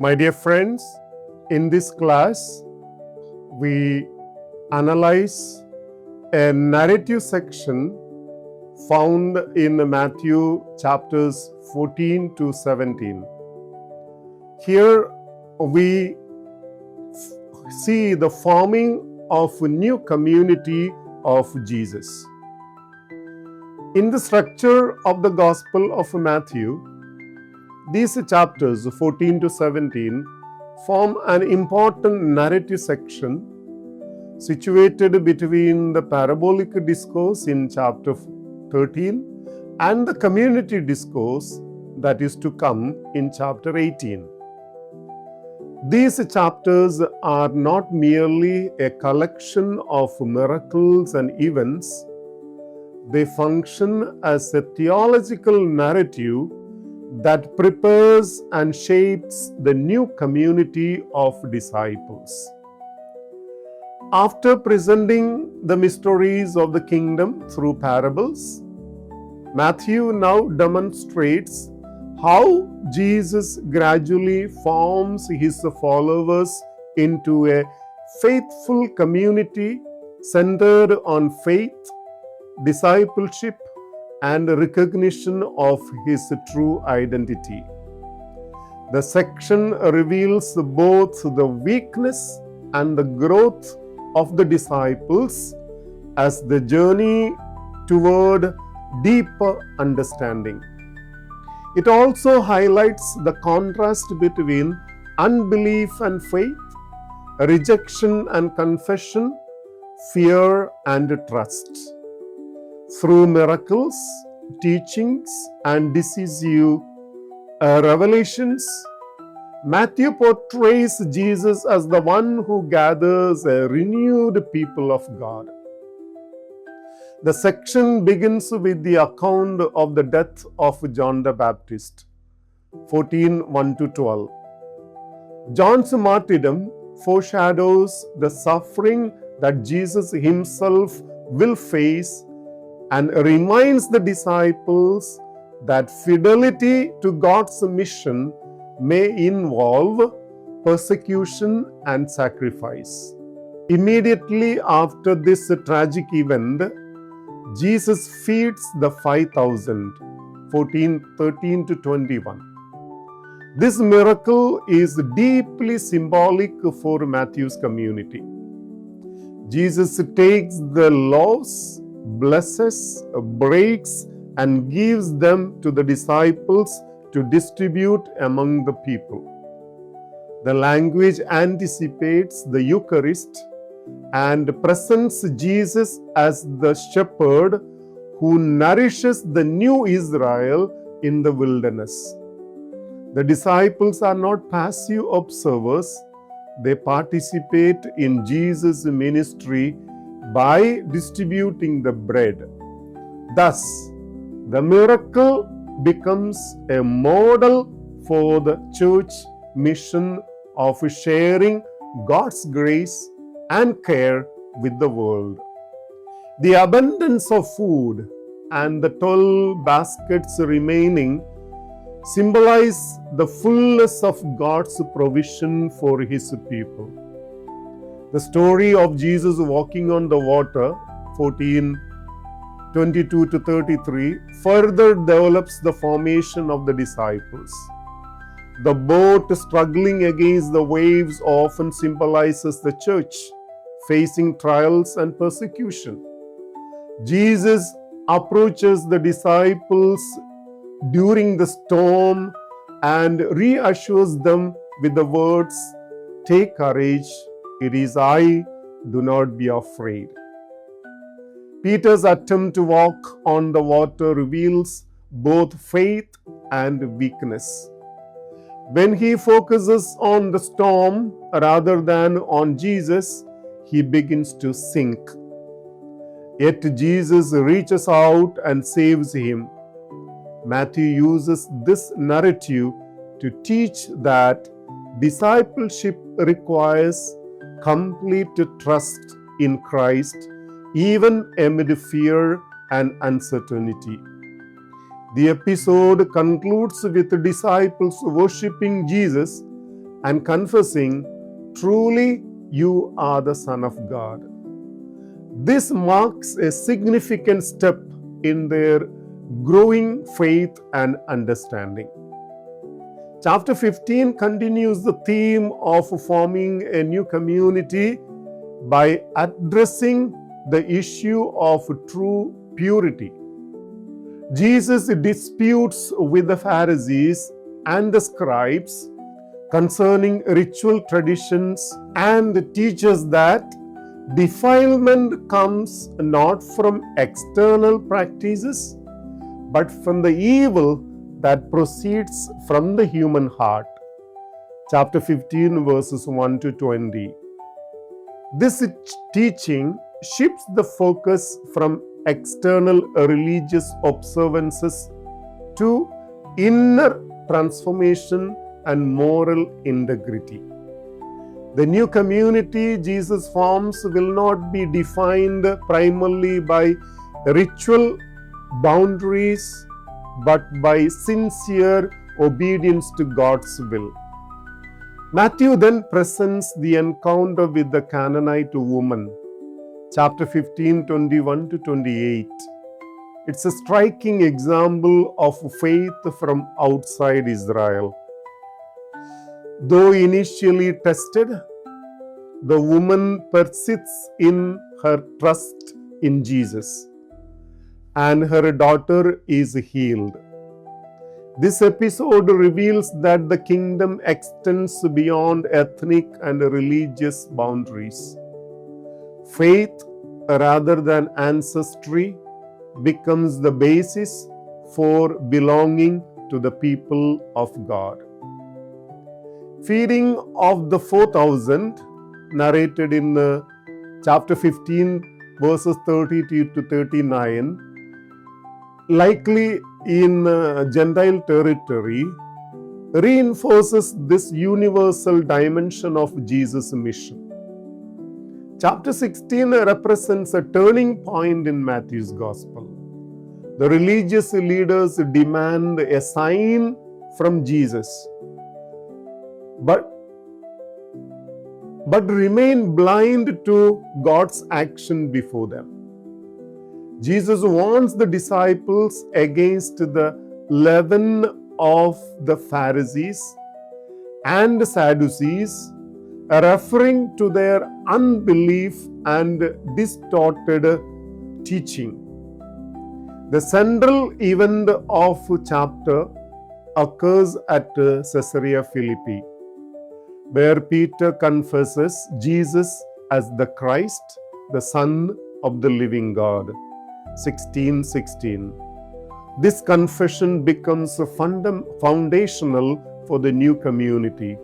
My dear friends, in this class, we analyze a narrative section found in Matthew chapters 14 to 17. Here we see the forming of a new community of Jesus. In the structure of the Gospel of Matthew, these chapters 14 to 17 form an important narrative section situated between the parabolic discourse in chapter 13 and the community discourse that is to come in chapter 18. These chapters are not merely a collection of miracles and events, they function as a theological narrative that prepares and shapes the new community of disciples. After presenting the mysteries of the kingdom through parables, Matthew now demonstrates how Jesus gradually forms his followers into a faithful community centered on faith, discipleship, and recognition of his true identity. The section reveals both the weakness and the growth of the disciples as the journey toward deeper understanding. It also highlights the contrast between unbelief and faith, rejection and confession, fear and trust. Through miracles, teachings, and decisive revelations, Matthew portrays Jesus as the one who gathers a renewed people of God. The section begins with the account of the death of John the Baptist, 14:1-12. John's martyrdom foreshadows the suffering that Jesus himself will face and reminds the disciples that fidelity to God's mission may involve persecution and sacrifice. Immediately after this tragic event, Jesus feeds the 5,000, 14:13-21. This miracle is deeply symbolic for Matthew's community. Jesus takes the loaves, blesses, breaks, and gives them to the disciples to distribute among the people. The language anticipates the Eucharist and presents Jesus as the shepherd who nourishes the new Israel in the wilderness. The disciples are not passive observers, they participate in Jesus' ministry by distributing the bread. Thus, the miracle becomes a model for the church mission of sharing God's grace and care with the world. The abundance of food and the 12 baskets remaining symbolize the fullness of God's provision for his people. The story of Jesus walking on the water, 14:22-33, further develops the formation of the disciples. The boat struggling against the waves often symbolizes the church facing trials and persecution. Jesus approaches the disciples during the storm and reassures them with the words, "Take courage, it is I, do not be afraid." Peter's attempt to walk on the water reveals both faith and weakness. When he focuses on the storm rather than on Jesus, he begins to sink. Yet Jesus reaches out and saves him. Matthew uses this narrative to teach that discipleship requires complete trust in Christ, even amid fear and uncertainty. The episode concludes with the disciples worshiping Jesus and confessing, "Truly you are the Son of God." This marks a significant step in their growing faith and understanding. Chapter 15 continues the theme of forming a new community by addressing the issue of true purity. Jesus disputes with the Pharisees and the scribes concerning ritual traditions and teaches that defilement comes not from external practices but from the evil that proceeds from the human heart. Chapter 15, verses 1 to 20. This teaching shifts the focus from external religious observances to inner transformation and moral integrity. The new community Jesus forms will not be defined primarily by ritual boundaries, but by sincere obedience to God's will. Matthew then presents the encounter with the Canaanite woman, chapter 15, 21 to 28. It's a striking example of faith from outside Israel. Though initially tested, the woman persists in her trust in Jesus, and her daughter is healed. This episode reveals that the kingdom extends beyond ethnic and religious boundaries. Faith, rather than ancestry, becomes the basis for belonging to the people of God. Feeding of the 4,000, narrated in chapter 15, verses 30 to 39, likely in Gentile territory, reinforces this universal dimension of Jesus' mission. Chapter 16 represents a turning point in Matthew's Gospel. The religious leaders demand a sign from Jesus, but remain blind to God's action before them. Jesus warns the disciples against the leaven of the Pharisees and Sadducees, referring to their unbelief and distorted teaching. The central event of chapter occurs at Caesarea Philippi, where Peter confesses Jesus as the Christ, the Son of the living God. 16:16. This confession becomes foundational for the new community.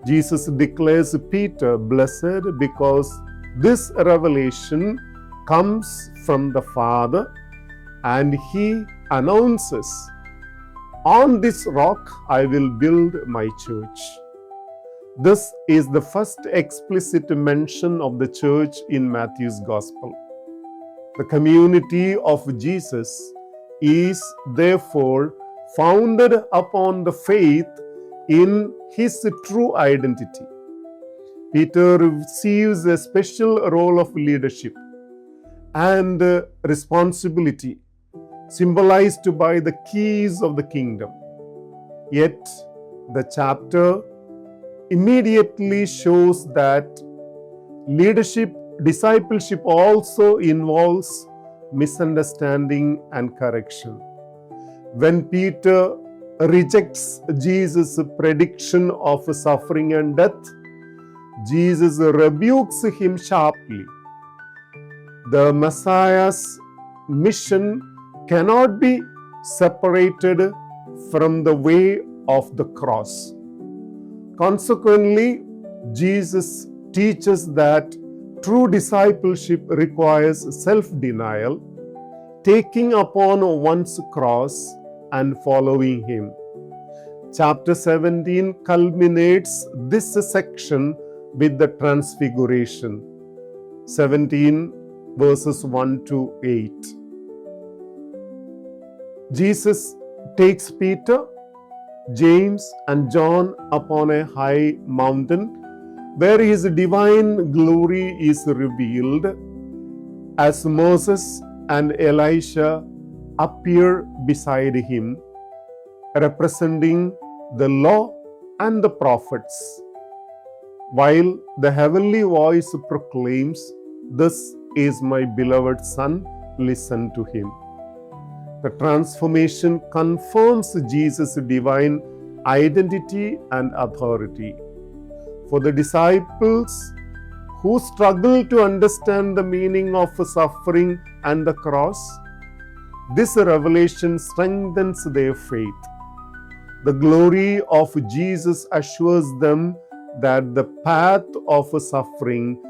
Jesus declares Peter blessed because this revelation comes from the Father, and he announces, "On this rock I will build my church." This is the first explicit mention of the church in Matthew's Gospel. The community of Jesus is therefore founded upon the faith in his true identity. Peter receives a special role of leadership and responsibility, symbolized by the keys of the kingdom. Yet, the chapter immediately shows that discipleship also involves misunderstanding and correction. When Peter rejects Jesus' prediction of suffering and death, Jesus rebukes him sharply. The Messiah's mission cannot be separated from the way of the cross. Consequently, Jesus teaches that true discipleship requires self-denial, taking upon one's cross and following him. Chapter 17 culminates this section with the Transfiguration, 17 verses 1 to 8. Jesus takes Peter, James and John upon a high mountain, where his divine glory is revealed, as Moses and Elisha appear beside him, representing the law and the prophets, while the heavenly voice proclaims, "This is my beloved Son, listen to him." The transformation confirms Jesus' divine identity and authority. For the disciples who struggle to understand the meaning of suffering and the cross, this revelation strengthens their faith. The glory of Jesus assures them that the path of suffering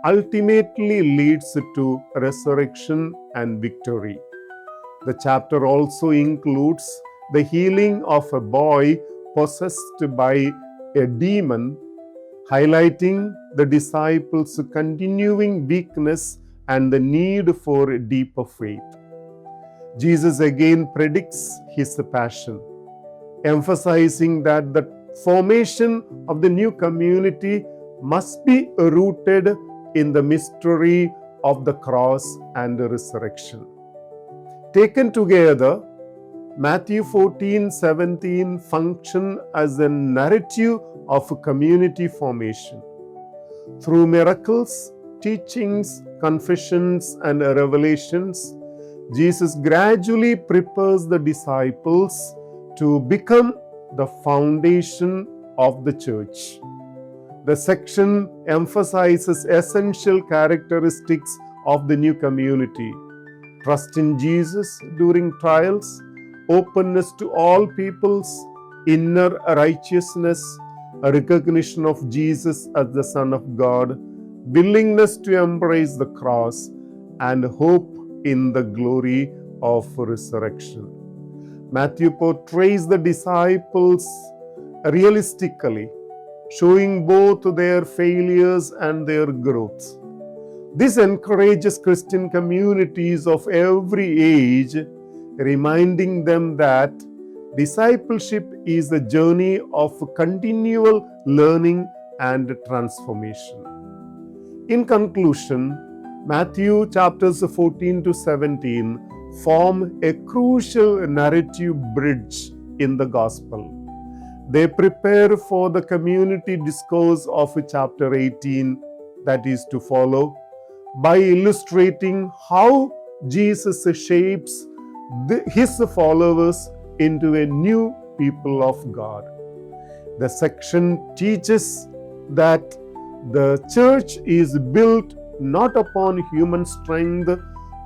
ultimately leads to resurrection and victory. The chapter also includes the healing of a boy possessed by a demon, highlighting the disciples' continuing weakness and the need for deeper faith. Jesus again predicts his passion, emphasizing that the formation of the new community must be rooted in the mystery of the cross and the resurrection. Taken together, Matthew 14-17 function as a narrative of community formation. Through miracles, teachings, confessions, and revelations, Jesus gradually prepares the disciples to become the foundation of the church. The section emphasizes essential characteristics of the new community: trust in Jesus during trials, openness to all peoples, inner righteousness, a recognition of Jesus as the Son of God, willingness to embrace the cross, and hope in the glory of resurrection. Matthew portrays the disciples realistically, showing both their failures and their growth. This encourages Christian communities of every age, reminding them that discipleship is a journey of continual learning and transformation. In conclusion, Matthew chapters 14-17 form a crucial narrative bridge in the gospel. They prepare for the community discourse of chapter 18 that is to follow, by illustrating how Jesus shapes his followers into a new people of God. The section teaches that the church is built not upon human strength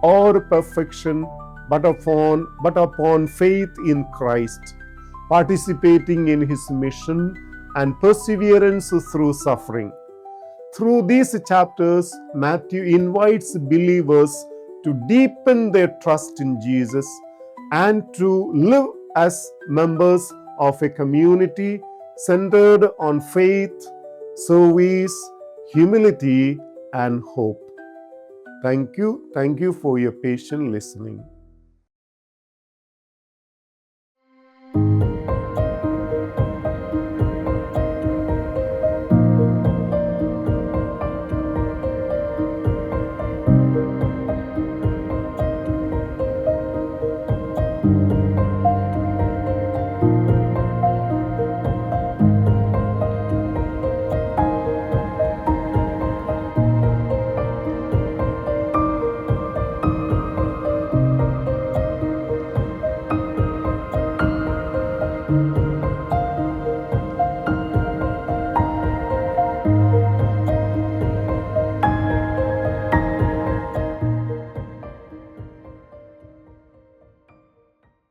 or perfection, but upon faith in Christ, participating in his mission and perseverance through suffering. Through these chapters, Matthew invites believers to deepen their trust in Jesus and to live as members of a community centered on faith, service, humility, and hope. Thank you for your patient listening.